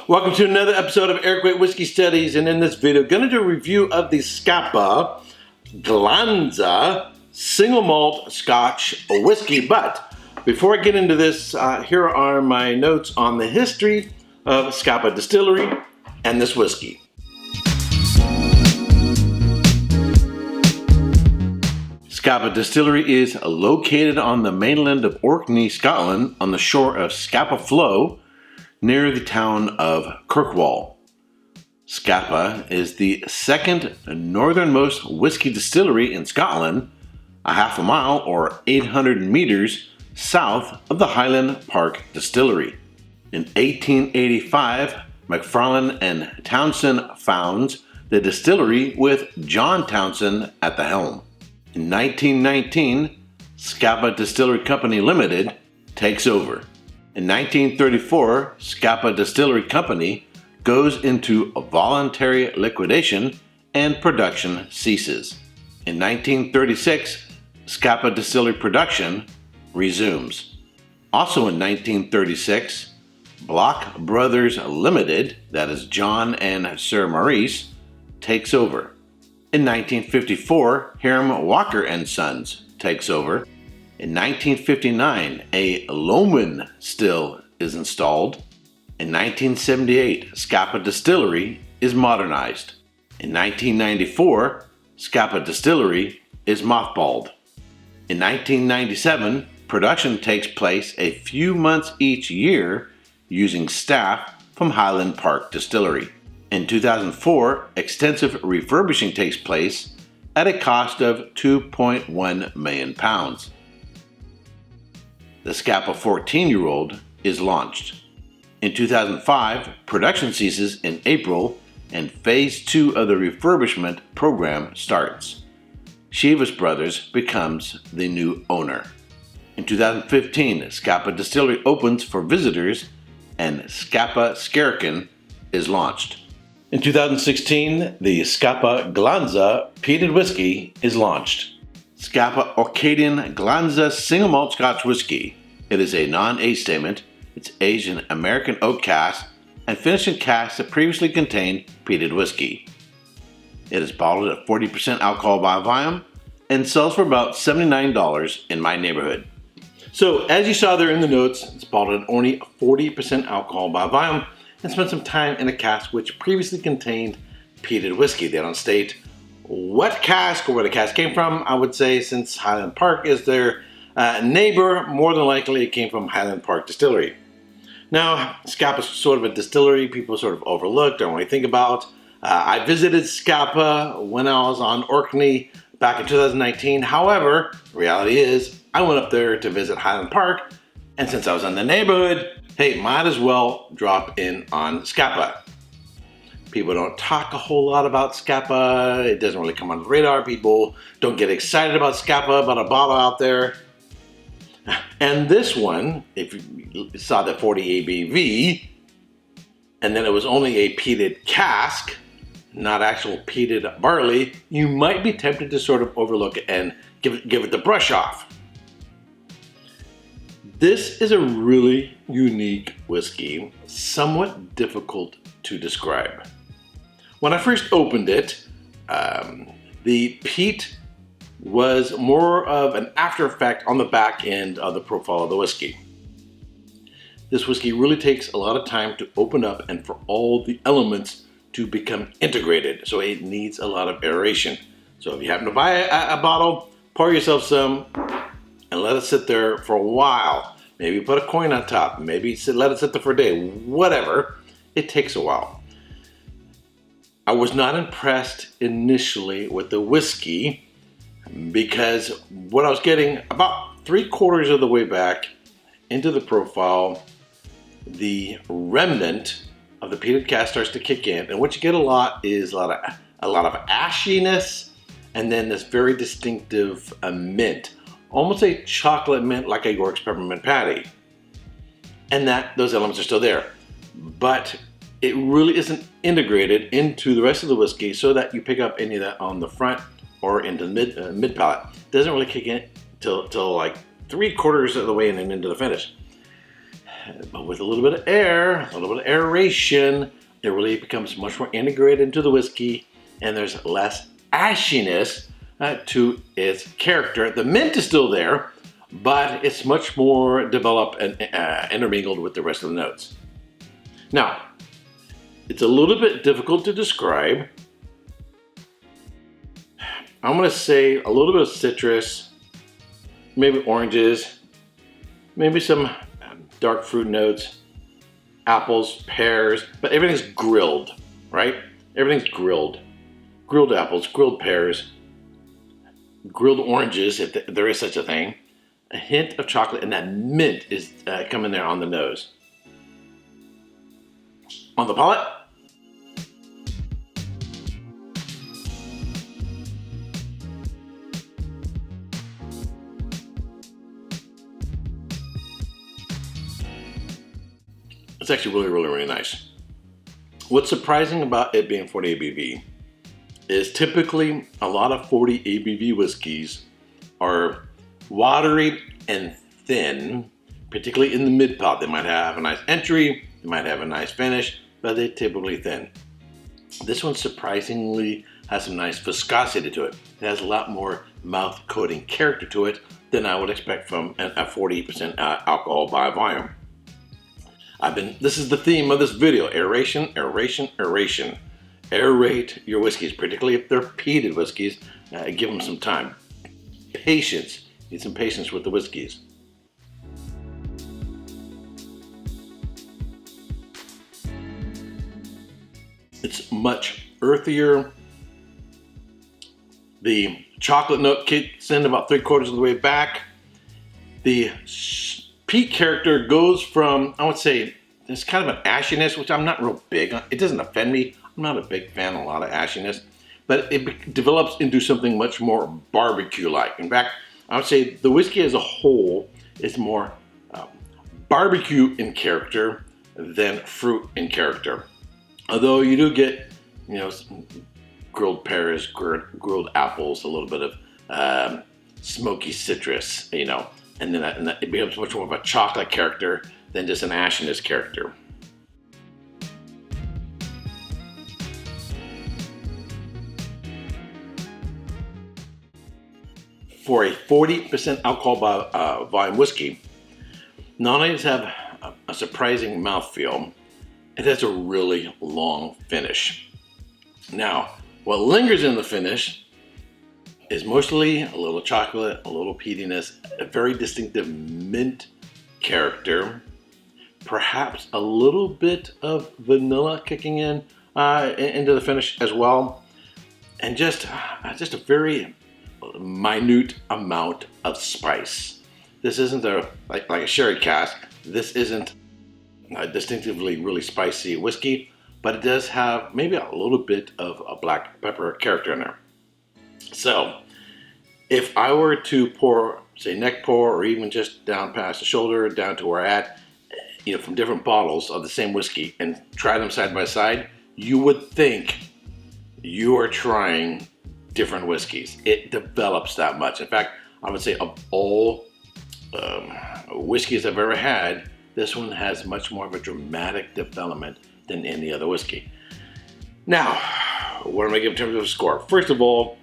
Welcome to another episode of Erik Wait Whiskey Studies, and in this video, going to do a review of the Scapa Glansa single malt Scotch whiskey. But before I get into this, here are my notes on the history of Scapa Distillery and this whiskey. Scapa Distillery is located on the mainland of Orkney, Scotland, on the shore of Scapa Flow, near the town of Kirkwall. Scapa is the second northernmost whiskey distillery in Scotland, a half a mile or 800 meters south of the Highland Park Distillery. In 1885, McFarlane and Townsend founds the distillery with John Townsend at the helm. In 1919, Scapa Distillery Company Limited takes over. In 1934, Scapa Distillery Company goes into a voluntary liquidation and production ceases. In 1936, Scapa Distillery production resumes. Also in 1936, Block Brothers Limited, that is John and Sir Maurice, takes over. In 1954, Hiram Walker and Sons takes over. In 1959, a Loman still is installed. In 1978, Scapa Distillery is modernized. In 1994, Scapa Distillery is mothballed. In 1997, production takes place a few months each year using staff from Highland Park Distillery. In 2004, extensive refurbishing takes place at a cost of £2.1 million. The Scapa 14-year-old is launched. In 2005, production ceases in April and Phase 2 of the refurbishment program starts. Chivas Brothers becomes the new owner. In 2015, Scapa Distillery opens for visitors and Scapa Skerricken is launched. In 2016, the Scapa Glansa peated whiskey is launched. Scapa Orcadian Glansa single malt Scotch whiskey. It is a non-age statement. It's aged in American oak casks and finished in casks that previously contained peated whiskey. It is bottled at 40% alcohol by volume and sells for about $79 in my neighborhood. So as you saw there in the notes, it's bottled at only 40% alcohol by volume and spent some time in a cask which previously contained peated whiskey. They don't state what cask or where the cask came from. I would say since Highland Park is their neighbor, more than likely it came from Highland Park Distillery. Now, Scapa is sort of a distillery people sort of overlook, don't really think about. I visited Scapa when I was on Orkney back in 2019. However, the reality is I went up there to visit Highland Park, and since I was in the neighborhood, hey, might as well drop in on Scapa. People don't talk a whole lot about Scapa. It doesn't really come on the radar. People don't get excited about Scapa, about a bottle out there. And this one, if you saw the 40 ABV, and then it was only a peated cask, not actual peated barley, you might be tempted to sort of overlook it and give it the brush off. This is a really unique whiskey, somewhat difficult to describe. When I first opened it, the peat was more of an after effect on the back end of the profile of the whiskey. This whiskey really takes a lot of time to open up and for all the elements to become integrated, so it needs a lot of aeration. So if you happen to buy a bottle, pour yourself some and let it sit there for a while. Maybe put a coin on top, maybe let it sit there for a day, whatever. It takes a while. I was not impressed initially with the whiskey because what I was getting about 3/4 of the way back into the profile, the remnant of the peated cask starts to kick in, and what you get a lot is a lot of ashiness, and then this very distinctive mint, almost a chocolate mint, like a York's peppermint patty, and those elements are still there, but it really isn't integrated into the rest of the whiskey so that you pick up any of that on the front or into the mid palate. It doesn't really kick in till like 3/4 of the way and then into the finish. but with a little bit of air, a little bit of aeration, it really becomes much more integrated into the whiskey, and there's less ashiness to its character. The mint is still there, but it's much more developed and intermingled with the rest of the notes. Now, it's a little bit difficult to describe. I'm going to say a little bit of citrus, maybe oranges, maybe some dark fruit notes, apples, pears, but everything's grilled, right? Everything's grilled. Grilled apples, grilled pears, grilled oranges, if there is such a thing. A hint of chocolate, and that mint is coming there on the nose. On the palate, it's actually really, really, really nice. What's surprising about it being 40 ABV is typically a lot of 40 ABV whiskeys are watery and thin, particularly in the mid palate. They might have a nice entry, they might have a nice finish, but they're typically thin. This one surprisingly has some nice viscosity to it. It has a lot more mouth coating character to it than I would expect from a 40% alcohol by volume. This is the theme of this video: aeration, aeration, aeration. Aerate your whiskeys, particularly if they're peated whiskeys. Give them some time. Patience. Need some patience with the whiskeys. It's much earthier. The chocolate note kicks in about 3/4 of the way back. The peat character goes from, I would say, there's kind of an ashiness, which I'm not real big on. It doesn't offend me. I'm not a big fan of a lot of ashiness, but it develops into something much more barbecue-like. In fact, I would say the whiskey as a whole is more barbecue in character than fruit in character. Although you do get, grilled pears, grilled apples, a little bit of smoky citrus, and then it becomes much more of a chocolate character than just an ashiness character. For a 40% alcohol by volume whiskey, not only does it have a surprising mouthfeel, it has a really long finish. Now, what lingers in the finish is mostly a little chocolate, a little peatiness, a very distinctive mint character, perhaps a little bit of vanilla kicking in into the finish as well, and just a very minute amount of spice. This isn't like a sherry cask. This isn't a distinctively really spicy whiskey, but it does have maybe a little bit of a black pepper character in there. So if I were to pour, say, neck pour, or even just down past the shoulder, down to where we're at, from different bottles of the same whiskey and try them side by side, you would think you are trying different whiskeys. It develops that much. In fact, I would say of all whiskeys I've ever had, this one has much more of a dramatic development than any other whiskey. Now, what am I giving in terms of a score? First of all,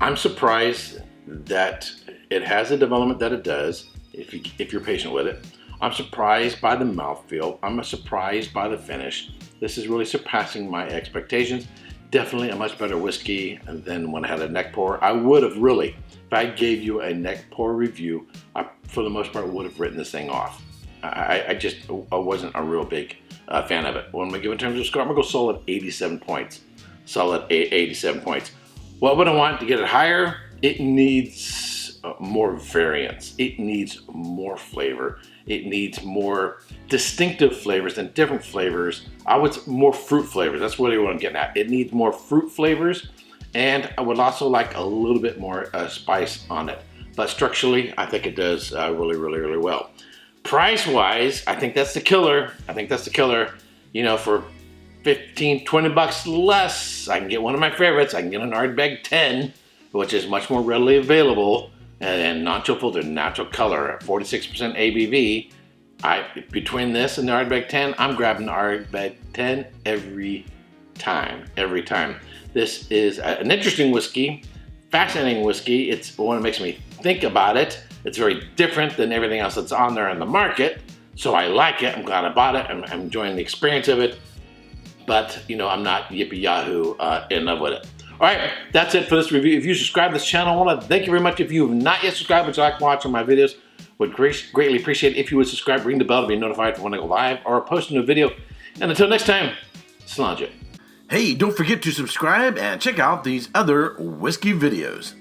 I'm surprised that it has the development that it does, if you're patient with it. I'm surprised by the mouthfeel. I'm surprised by the finish. This is really surpassing my expectations. Definitely a much better whiskey than when I had a neck pour. I would have really, if I gave you a neck pour review, I, for the most part, would have written this thing off. I wasn't a real big fan of it. What am I giving in terms of score? I'm gonna go solid 87 points. Solid 87 points. What would I want to get it higher? It needs more variance. It needs more flavor. It needs more distinctive flavors and different flavors. More fruit flavors. That's what I'm getting at. It needs more fruit flavors, and I would also like a little bit more spice on it. But structurally, I think it does really, really, really well. Price-wise, I think that's the killer. For 15, 20 bucks less, I can get one of my favorites. I can get an Ardbeg 10, which is much more readily available, and non-chill filtered natural color at 46% ABV. Between this and the Ardbeg 10, I'm grabbing the Ardbeg 10 every time. This is an interesting whiskey, fascinating whiskey. It's one that makes me think about it. It's very different than everything else that's on there in the market, so I like it. I'm glad I bought it. I'm enjoying the experience of it, but I'm not yippee yahoo in love with it. All right, that's it for this review. If you subscribe to this channel, I want to thank you very much. If you have not yet subscribed, but you like watching my videos, would greatly appreciate it if you would subscribe, ring the bell to be notified for when I go live or post a new video. And until next time, Sláinte. Hey, don't forget to subscribe and check out these other whiskey videos.